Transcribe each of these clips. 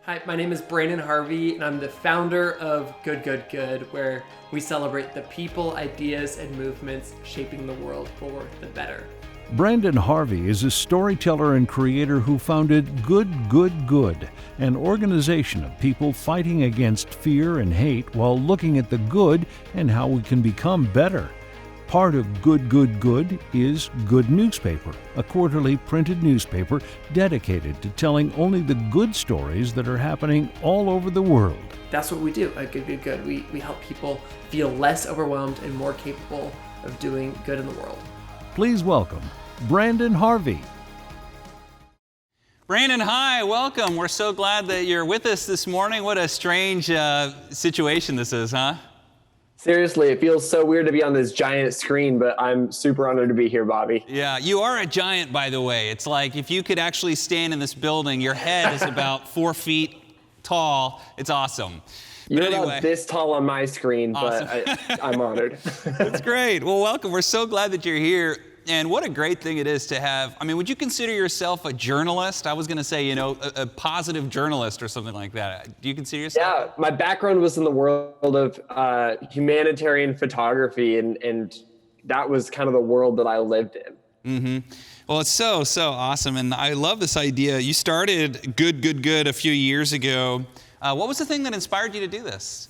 Hi, my name is Branden Harvey, and I'm the founder of Good, where we celebrate the people, ideas, and movements shaping the world for the better. Branden Harvey is a storyteller and creator who founded Good, an organization of people fighting against fear and hate while looking at the good and how we can become better. Part of Good is Goodnewspaper, a quarterly printed newspaper dedicated to telling only the good stories that are happening all over the world. That's what we do at Good. We help people feel less overwhelmed and more capable of doing good in the world. Please welcome Branden Harvey. Branden, hi, welcome. We're so glad that you're with us this morning. What a strange situation this is, huh? Seriously, it feels so weird to be on this giant screen, but I'm super honored to be here, Bobby. Yeah, you are a giant, by the way. It's like if you could actually stand in this building, your head is about 4 feet tall. It's awesome. You're about this tall on my screen, awesome. But I'm honored. That's great. Well, welcome. We're so glad that you're here. And what a great thing it is to have, would you consider yourself a journalist? I was going to say, a positive journalist or something like that. Do you consider yourself? Yeah, my background was in the world of humanitarian photography, and that was kind of the world that I lived in. Mm-hmm. Well, it's so awesome. And I love this idea. You started Good a few years ago. What was the thing that inspired you to do this?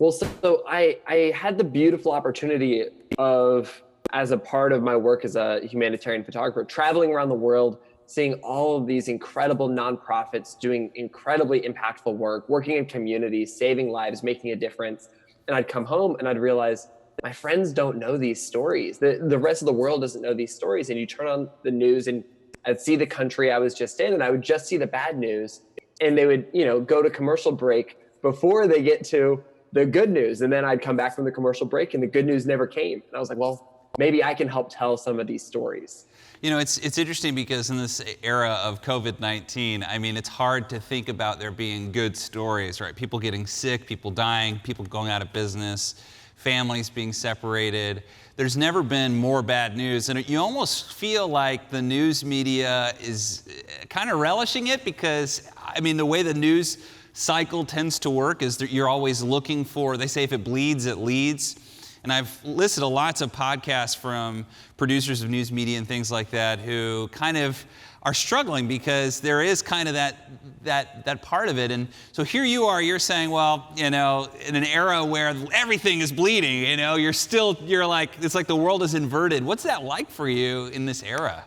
Well, so I had the beautiful opportunity of, as a part of my work as a humanitarian photographer, traveling around the world, seeing all of these incredible nonprofits doing incredibly impactful work, working in communities, saving lives, making a difference. And I'd come home and I'd realize my friends don't know these stories. The rest of the world doesn't know these stories. And you turn on the news and I'd see the country I was just in, and I would just see the bad news. And they would, go to commercial break before they get to the good news. And then I'd come back from the commercial break and the good news never came. And I was like, well, maybe I can help tell some of these stories. It's interesting because in this era of COVID-19, it's hard to think about there being good stories, right? People getting sick, people dying, people going out of business, families being separated. There's never been more bad news. And you almost feel like the news media is kind of relishing it because, the way the news cycle tends to work is that you're always looking for, they say if it bleeds, it leads. And I've listened to lots of podcasts from producers of news media and things like that who kind of are struggling because there is kind of that part of it. And so here you are, you're saying, well, in an era where everything is bleeding, you're like, it's like the world is inverted. What's that like for you in this era?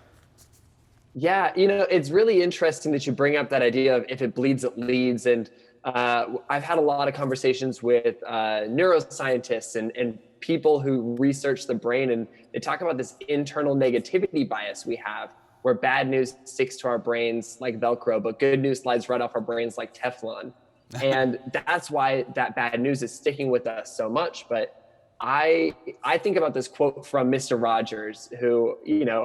Yeah, it's really interesting that you bring up that idea of if it bleeds, it leads. And I've had a lot of conversations with neuroscientists and people who research the brain, and they talk about this internal negativity bias we have where bad news sticks to our brains like Velcro, but good news slides right off our brains like Teflon. And that's why that bad news is sticking with us so much. But I think about this quote from Mr. Rogers, who,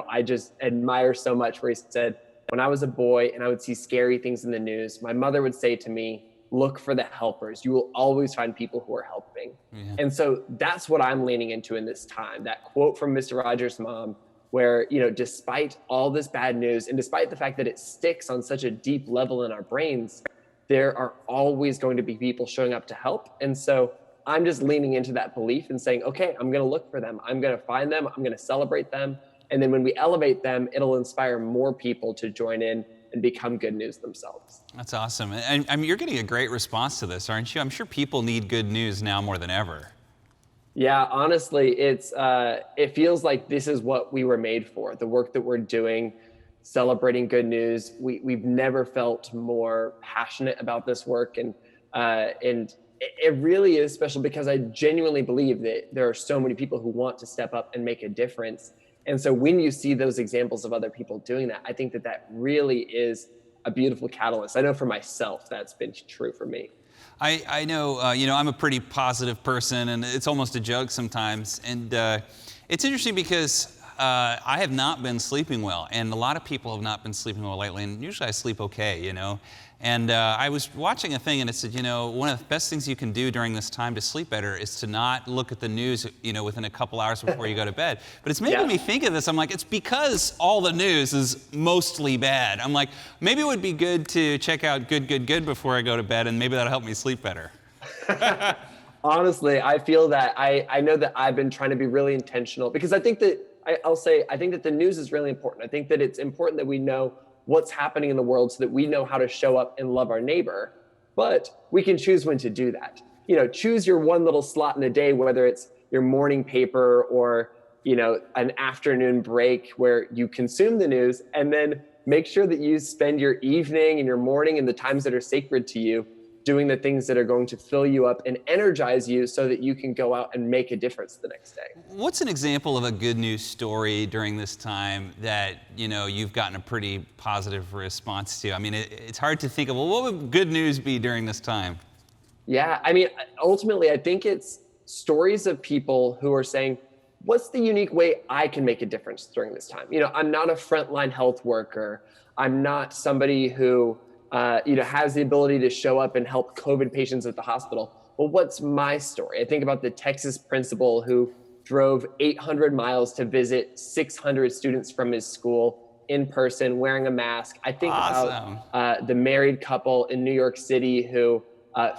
I just admire so much, where he said, when I was a boy and I would see scary things in the news, my mother would say to me, look for the helpers. You will always find people who are helping. Yeah. And so that's what I'm leaning into in this time. That quote from Mr. Rogers' mom, where, despite all this bad news and despite the fact that it sticks on such a deep level in our brains, there are always going to be people showing up to help. And so I'm just leaning into that belief and saying, okay, I'm going to look for them. I'm going to find them. I'm going to celebrate them. And then when we elevate them, it'll inspire more people to join in and become good news themselves. That's awesome. And you're getting a great response to this, aren't you? I'm sure people need good news now more than ever. Yeah, honestly, it feels like this is what we were made for. The work that we're doing, celebrating good news. We've never felt more passionate about this work. And it really is special because I genuinely believe that there are so many people who want to step up and make a difference. And so when you see those examples of other people doing that, I think that really is a beautiful catalyst. I know for myself, that's been true for me. I know, I'm a pretty positive person, and it's almost a joke sometimes. And it's interesting because I have not been sleeping well, and a lot of people have not been sleeping well lately, and usually I sleep okay, And I was watching a thing and it said, you know, one of the best things you can do during this time to sleep better is to not look at the news, you know, within a couple hours before you go to bed. But it's making me think of this. I'm like, it's because all the news is mostly bad. I'm like, maybe it would be good to check out Good, Good, Good before I go to bed, and maybe that'll help me sleep better. Honestly, I feel that I know that I've been trying to be really intentional, because I think that I think that the news is really important. I think that it's important that we know what's happening in the world so that we know how to show up and love our neighbor, but we can choose when to do that. You know, choose your one little slot in a day, whether it's your morning paper or, you know, an afternoon break where you consume the news, and then make sure that you spend your evening and your morning and the times that are sacred to you doing the things that are going to fill you up and energize you so that you can go out and make a difference the next day. What's an example of a good news story during this time that, you know, you've gotten a pretty positive response to? I mean, it's hard to think of, well, what would good news be during this time? Yeah, I mean, ultimately, I think it's stories of people who are saying, what's the unique way I can make a difference during this time? You know, I'm not a frontline health worker. I'm not somebody who you know, has the ability to show up and help COVID patients at the hospital. Well, what's my story? I think about the Texas principal who drove 800 miles to visit 600 students from his school in person, wearing a mask. I think about the married couple in New York City who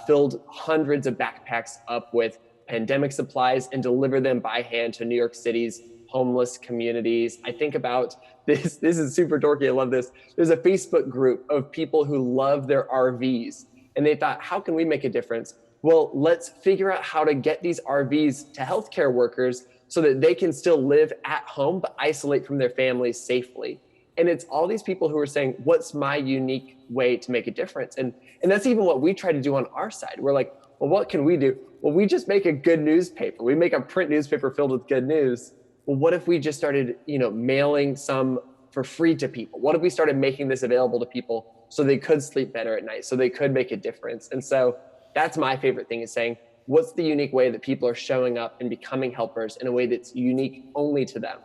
filled hundreds of backpacks up with pandemic supplies and delivered them by hand to New York City's homeless communities. I think about this is super dorky, I love this. There's a Facebook group of people who love their RVs, and they thought, how can we make a difference? Well, let's figure out how to get these RVs to healthcare workers so that they can still live at home but isolate from their families safely. And it's all these people who are saying, what's my unique way to make a difference? And that's even what we try to do on our side. We're like, well, what can we do? Well, we just make a good newspaper. We make a print newspaper filled with good news. Well, what if we just started, you know, mailing some for free to people? What if we started making this available to people so they could sleep better at night, so they could make a difference? And so that's my favorite thing, is saying, what's the unique way that people are showing up and becoming helpers in a way that's unique only to them?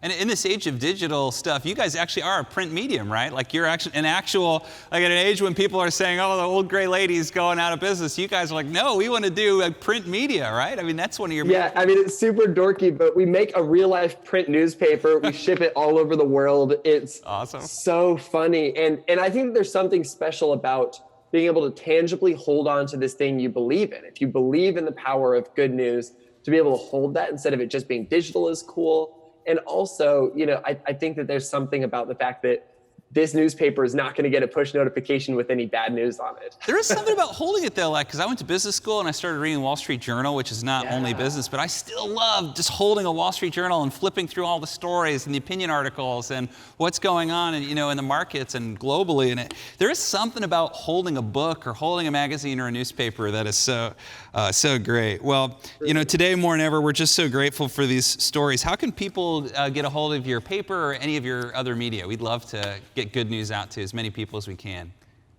And in this age of digital stuff, you guys actually are a print medium, right? Like you're actually like at an age when people are saying, oh, the old gray lady's going out of business. You guys are like, no, we want to do a print media, right? I mean, that's one of your... Yeah, I mean, it's super dorky, but we make a real life print newspaper. We ship it all over the world. It's awesome. So funny. And I think there's something special about being able to tangibly hold on to this thing you believe in. If you believe in the power of good news, to be able to hold that instead of it just being digital is cool. And also, you know, I think that there's something about the fact that this newspaper is not going to get a push notification with any bad news on it. There is something about holding it though, like, because I went to business school and I started reading Wall Street Journal, which is not only business, but I still love just holding a Wall Street Journal and flipping through all the stories and the opinion articles and what's going on, and you know, in the markets and globally. And there is something about holding a book or holding a magazine or a newspaper that is so great. Well, you know, today more than ever, we're just so grateful for these stories. How can people get a hold of your paper or any of your other media? We'd love to get good news out to as many people as we can.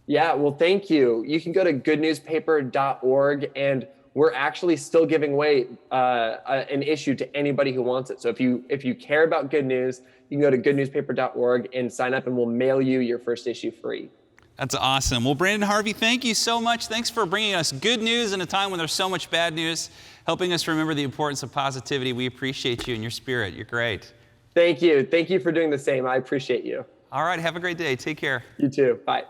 Yeah, well, thank you. You can go to goodnewspaper.org, and we're actually still giving away an issue to anybody who wants it. So if you care about good news, you can go to goodnewspaper.org and sign up, and we'll mail you your first issue free. That's awesome. Well, Branden Harvey, thank you so much. Thanks for bringing us good news in a time when there's so much bad news, helping us remember the importance of positivity. We appreciate you and your spirit. You're great. Thank you. Thank you for doing the same. I appreciate you. All right. Have a great day. Take care. You too. Bye.